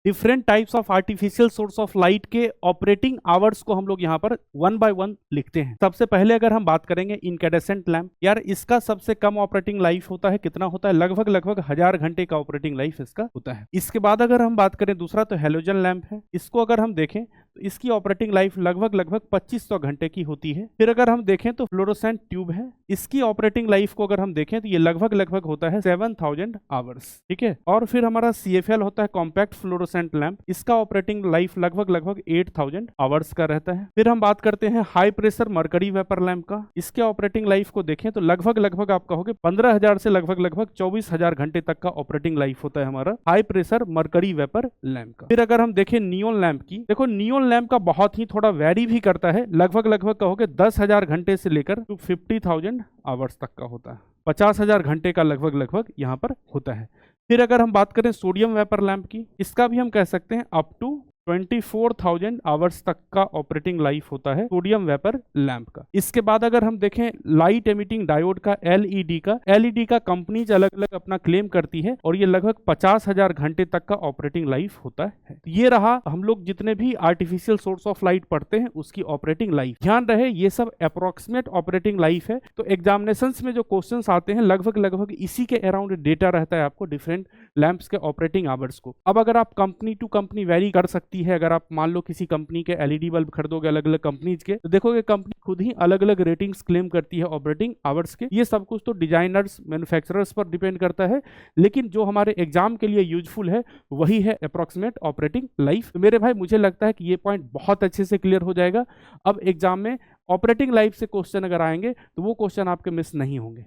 Different types of artificial source of light के operating hours को हम लोग यहाँ पर वन बाय वन लिखते हैं। सबसे पहले अगर हम बात करेंगे इनकैंडेसेंट लैंप, यार इसका सबसे कम ऑपरेटिंग लाइफ होता है, कितना होता है, लगभग 1000 घंटे का ऑपरेटिंग लाइफ इसका होता है। इसके बाद अगर हम बात करें दूसरा तो हैलोजन लैंप है, इसको अगर हम देखें तो इसकी ऑपरेटिंग लाइफ लगभग 2500 घंटे की होती है। फिर अगर हम देखें तो फ्लोरोसेंट ट्यूब है, इसकी ऑपरेटिंग लाइफ को अगर हम देखें तो ये लगभग होता है 7000 आवर्स, ठीक है। और फिर हमारा CFL होता है कॉम्पैक्ट फ्लोरोसेंट लैंप, इसका ऑपरेटिंग लाइफ लगभग 8000 आवर्स का रहता है। फिर हम बात करते हैं high pressure mercury vapour lamp का, इसके ऑपरेटिंग लाइफ को देखें तो लगभग आप कहोगे 15000 से लगभग 24000 घंटे तक का ऑपरेटिंग लाइफ होता है हमारा high pressure mercury vapour lamp का। फिर अगर हम देखें नियोन लैंप की, देखो नियोन लैंप का बहुत ही थोड़ा वेरी भी करता है, लगभग कहोगे 10,000 घंटे से लेकर 50,000 आवर्स तक का होता है, 50,000 घंटे का लगभग यहाँ पर होता है। फिर अगर हम बात करें सोडियम वेपर लैंप की, इसका भी हम कह सकते हैं अप टू 24,000 आवर्स तक का ऑपरेटिंग लाइफ होता है सोडियम वेपर लैंप का। इसके बाद अगर हम देखें लाइट एमिटिंग डायोड का, एलईडी का कंपनीज अलग अलग अपना क्लेम करती है और ये लगभग 50,000 घंटे तक का ऑपरेटिंग लाइफ होता है। ये रहा हम लोग जितने भी आर्टिफिशियल सोर्स ऑफ लाइट पढ़ते हैं उसकी ऑपरेटिंग लाइफ। ध्यान रहे ये सब अप्रोक्सीमेट ऑपरेटिंग लाइफ है, तो एग्जामिनेशन में जो क्वेश्चन आते हैं लगभग इसी के अराउंड डेटा रहता है आपको डिफरेंट लैंप्स के ऑपरेटिंग आवर्स को। अब अगर आप कंपनी टू कंपनी वेरी कर सकती है, अगर आप मान लो किसी कंपनी के एलईडी बल्ब खरीदोगे अलग अलग कंपनीज के, तो देखोगे कंपनी खुद ही अलग अलग रेटिंग्स क्लेम करती है ऑपरेटिंग आवर्स के। ये सब कुछ तो डिजाइनर्स मैन्युफैक्चरर्स पर डिपेंड करता है, लेकिन जो हमारे एग्जाम के लिए यूजफुल है वही है अप्रोक्सीमेट ऑपरेटिंग लाइफ। तो मेरे भाई मुझे लगता है कि ये पॉइंट बहुत अच्छे से क्लियर हो जाएगा। अब एग्जाम में ऑपरेटिंग लाइफ से क्वेश्चन अगर आएंगे तो वो क्वेश्चन आपके मिस नहीं होंगे।